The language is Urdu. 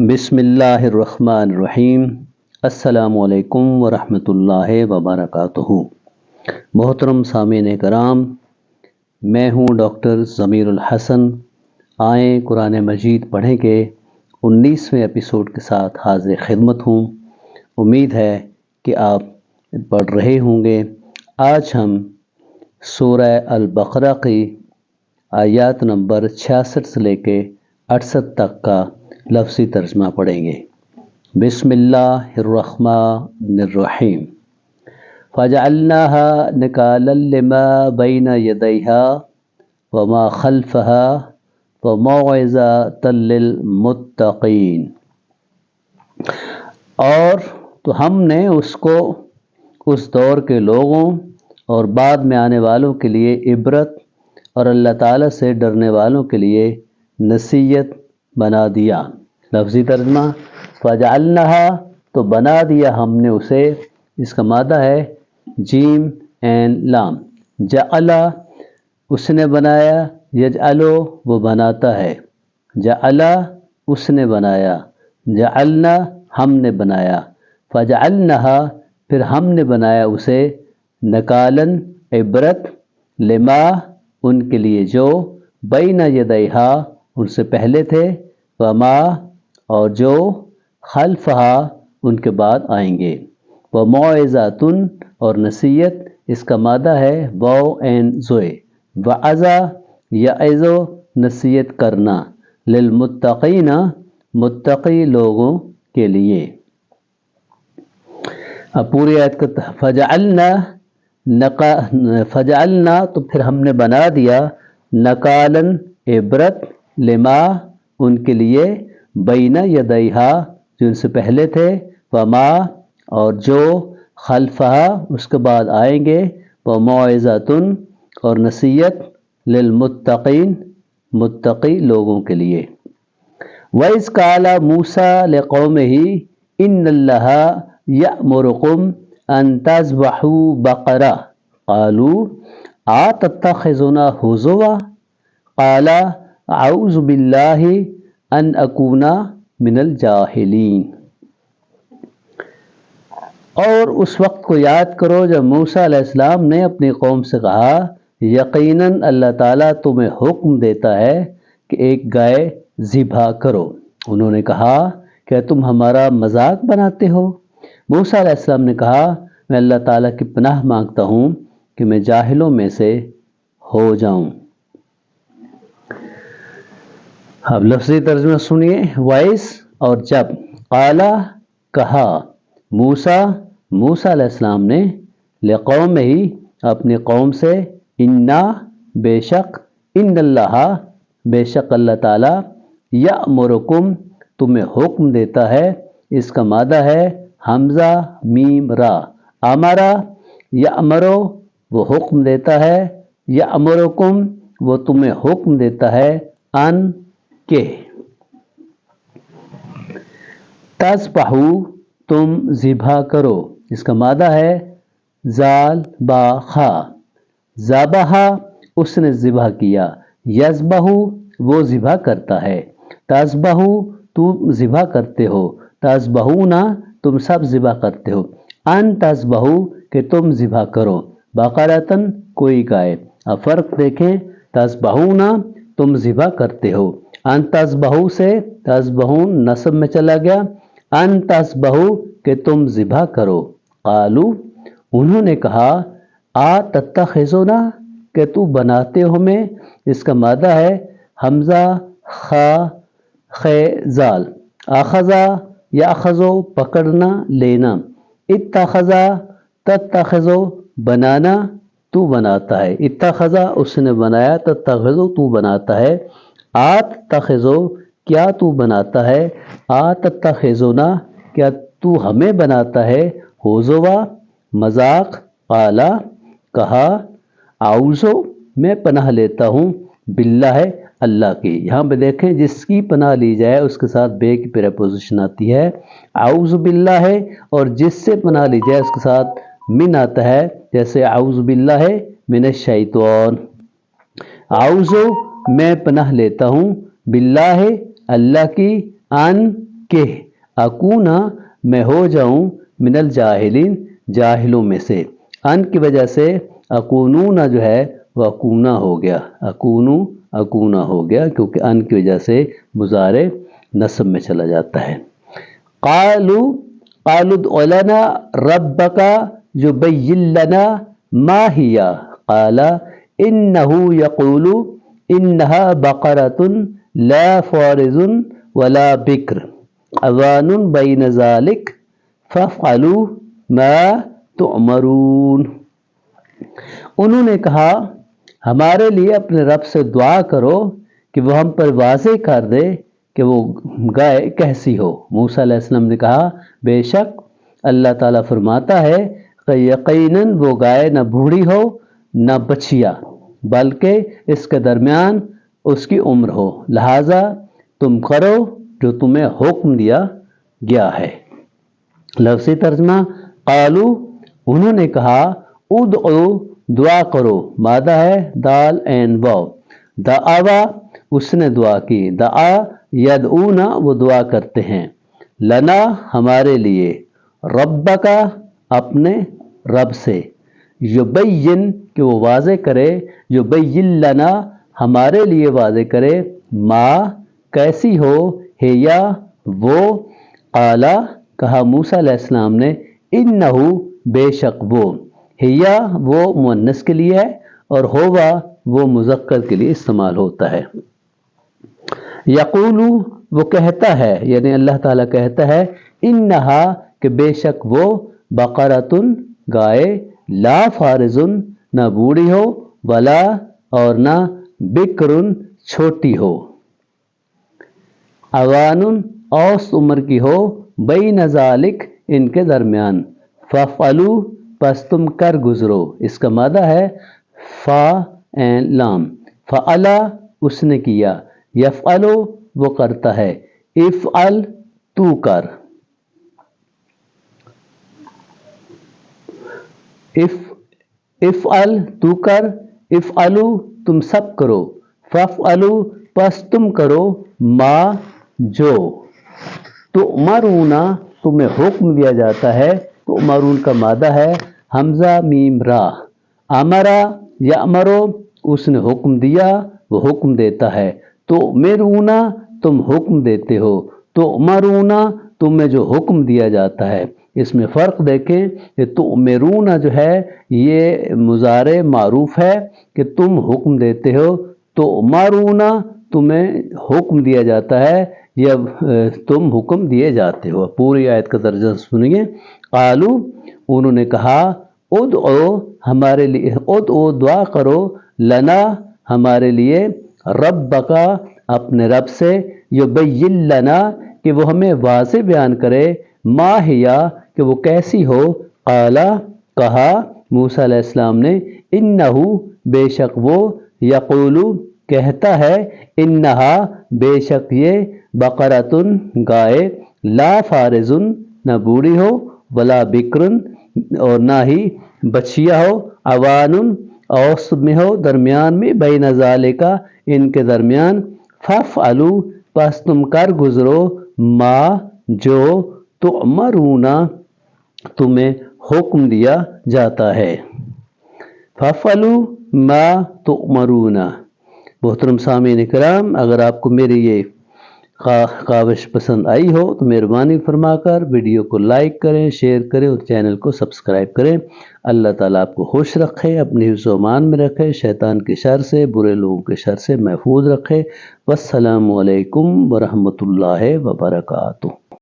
بسم اللہ الرحمن الرحیم۔ السلام علیکم ورحمۃ اللہ وبرکاتہ۔ محترم سامعین کرام، میں ہوں ڈاکٹر ضمیر الحسن۔ آئیں قرآن مجید پڑھیں کے 19ویں ایپیسوڈ کے ساتھ حاضر خدمت ہوں۔ امید ہے کہ آپ پڑھ رہے ہوں گے۔ آج ہم سورہ البقرہ کی آیات نمبر 66 سے لے کے 68 تک کا لفظی ترجمہ پڑھیں گے۔ بسم اللہ الرحمن الرحیم۔ فَجَعَلْنَاهَا نَكَالًا لِمَا بَيْنَ يَدَيْهَا وَمَا خَلْفَهَا وَمَوْعِظَةً لِلْمُتَّقِينَ۔ اور تو ہم نے اس کو اس دور کے لوگوں اور بعد میں آنے والوں کے لیے عبرت اور اللہ تعالیٰ سے ڈرنے والوں کے لیے نصیحت بنا دیا۔ لفظی ترجمہ، فَجَعَلْنَاهَا تو بنا دیا ہم نے اسے، اس کا مادہ ہے جیم این لام۔ جعل اس نے بنایا، یجعلو وہ بناتا ہے، جعل اس نے بنایا، جعلنا ہم نے بنایا، فَجَعَلْنَاهَا پھر ہم نے بنایا اسے، نکالن عبرت، لما ان کے لیے جو، بین یدیہا ان سے پہلے تھے، وما اور جو، خلفہا ان کے بعد آئیں گے، وموعظۃ اور نصیحت، اس کا مادہ ہے واو این زوئے، وعظہ یعظ نصیحت کرنا، للمتقین متقی لوگوں کے لیے۔ اب پوری آیت کا فجعلنا تو پھر ہم نے بنا دیا، نکالن عبرت، لما ان کے لیے، بین یدیہا جو ان سے پہلے تھے، وما اور جو، خلفہا اس کے بعد آئیں گے، وموعظۃ اور نصیحت، للمتقین متقی لوگوں کے لیے۔ وَإِذْ قَالَ مُوسَىٰ لِقَوْمِهِ إِنَّ اللَّهَ يَأْمُرُكُمْ أَن تَذْبَحُوا بَقَرَةً قَالُوا أَتَتَّخِذُنَا هُزُوًا قَالَ أَعُوذُ بِاللَّهِ أَنْ أَكُونَ مِنَ الْجَاهِلِينَ۔ اور اس وقت کو یاد کرو جب موسیٰ علیہ السلام نے اپنی قوم سے کہا، یقیناً اللہ تعالیٰ تمہیں حکم دیتا ہے کہ ایک گائے ذبح کرو۔ انہوں نے کہا، کیا تم ہمارا مذاق بناتے ہو؟ موسیٰ علیہ السلام نے کہا، میں اللہ تعالیٰ کی پناہ مانگتا ہوں کہ میں جاہلوں میں سے ہو جاؤں۔ اب لفظی ترجمہ سنیے۔ وائس اور جب، قالا کہا، موسیٰ علیہ السلام نے، لقومہ اپنی قوم سے، انا بے شک، ان اللہ بے شک اللہ تعالیٰ، یأمرکم تمہیں حکم دیتا ہے، اس کا مادہ ہے حمزہ میم را، امرا یأمرو وہ حکم دیتا ہے، یأمرکم وہ تمہیں حکم دیتا ہے، ان کہ تذبحوا تم ذبح کرو، اس کا مادہ ہے زال با خا، ذبح اس نے ذبح کیا، یذبح وہ ذبح کرتا ہے، تذبح تم ذبح کرتے ہو، تذبحون تم سب ذبح کرتے ہو، ان تذبحوا کہ تم ذبح کرو، بقرۃ کوئی گائے۔ اب فرق دیکھیں، تذبحون تم ذبح کرتے ہو، ان تذبحوا سے تذبحون نصب میں چلا گیا، ان تذبحوا کہ تم ذبح کرو۔ قالو انہوں نے کہا، تتخذنا کہ تو بناتے ہو میں، اس کا مادہ ہے حمزہ خا خے زال، اخذا یاخذو پکڑنا لینا، اتخذا تتخذو بنانا تو بناتا ہے، اتخذا اس نے بنایا، تتخذو تو بناتا ہے، تتخذو کیا تو بناتا ہے، تتخذنا کیا تو ہمیں بناتا ہے، ہزوا مذاق، قالا کہا، اعوذ میں پناہ لیتا ہوں، باللہ اللہ کی۔ یہاں پہ دیکھیں جس کی پناہ لی جائے اس کے ساتھ بے کی پریپوزیشن آتی ہے، اعوذ باللہ، اور جس سے پناہ لی جائے اس کے ساتھ من آتا ہے، جیسے اعوذ باللہ من الشیطان۔ اعوذ میں پناہ لیتا ہوں، باللہ اللہ کی، ان کہ اکونا میں ہو جاؤں من الجاہلین جاہلوں میں سے، ان کی وجہ سے اکونونا جو ہے وہ اکونا ہو گیا، اکونا ہو گیا کیونکہ ان کی وجہ سے مضارع نصب میں چلا جاتا ہے۔ قالوا ادع لنا ربک یبین لنا ما ہی قال انہ یقول انہا بقرۃ لا فارض ولا بکر عوان بین ذلک فافعلوا ما تؤمرون۔ انہوں نے کہا ہمارے لیے اپنے رب سے دعا کرو کہ وہ ہم پر واضح کر دے کہ وہ گائے کیسی ہو۔ موسیٰ علیہ السلام نے کہا بے شک اللہ تعالیٰ فرماتا ہے کہ یقیناً وہ گائے نہ بوڑھی ہو نہ بچیا بلکہ اس کے درمیان اس کی عمر ہو، لہٰذا تم کرو جو تمہیں حکم دیا گیا ہے۔ لفظی ترجمہ قالو انہوں نے کہا ادعو دعا کرو، مادہ ہے دال عین واو، دعوا اس نے دعا کی، دعا یدعونا وہ دعا کرتے ہیں، لنا ہمارے لیے، ربکا اپنے رب سے، یبین کہ وہ واضح کرے، یبین لنا ہمارے لیے واضح کرے، ما کیسی ہو، ہیا وہ، قالا کہا موسیٰ علیہ السلام نے، انہو بے شک وہ، ہیا وہ مؤنث کے لیے ہے اور ہوا وہ مذکر کے لیے استعمال ہوتا ہے۔ یقولو وہ کہتا ہے، یعنی اللہ تعالیٰ کہتا ہے، انہا کہ بے شک وہ، بقرۃ گائے، لا فارض نہ بوڑھی ہو، ولا اور نہ بکر چھوٹی ہو، عوان اوسط عمر کی ہو، بین ذالک ان کے درمیان، فافعلوا پس تم کر گزرو، اس کا مادہ ہے فا عین لام، فعلا اس نے کیا، یفعلو وہ کرتا ہے، افعل تو کر، افعل تو کر، افعلو تم سب کرو، فافعلو پس تم کرو، ما جو، تؤمرون تمہیں حکم دیا جاتا ہے، تؤمرون کا مادہ ہے حمزہ میم را، امرا یامرو اس نے حکم دیا وہ حکم دیتا ہے، تؤمرون تم حکم دیتے ہو، تؤمرون تمہیں جو حکم دیا جاتا ہے۔ اس میں فرق دیکھیں کہ تؤمرون جو ہے یہ مضارع معروف ہے کہ تم حکم دیتے ہو، تؤمرون تمہیں حکم دیا جاتا ہے یا تم حکم دیے جاتے ہو۔ پوری آیت کا ترجمہ سنیے۔ قالو انہوں نے کہا ادعو ہمارے لیے، ادعو دعا کرو، لنا ہمارے لیے، ربکا اپنے رب سے، یبین لنا کہ وہ ہمیں واضح بیان کرے، ما ہیا کہ وہ کیسی ہو، قالا کہا موسیٰ علیہ السلام نے، انہو بے شک وہ، یقولو کہتا ہے، انہا بے شک یہ، بقرۃ گائے، لا فارض نہ بوڑھی ہو، ولا بکر اور نہ ہی بچیا ہو، عوان اوسط میں ہو، درمیان میں، بین ذالکا ان کے درمیان، فافعلوا پس تم کر گزرو، ما جو، تؤمرون تمہیں حکم دیا جاتا ہے، فافعلوا ما تؤمرون۔ محترم سامعین کرام، اگر آپ کو میری یہ کاوش پسند آئی ہو تو مہربانی فرما کر ویڈیو کو لائک کریں، شیئر کریں اور چینل کو سبسکرائب کریں۔ اللہ تعالیٰ آپ کو خوش رکھے، اپنے حفظ و امان میں رکھے، شیطان کے شر سے، برے لوگوں کے شر سے محفوظ رکھے۔ والسلام علیکم ورحمۃ اللہ وبرکاتہ۔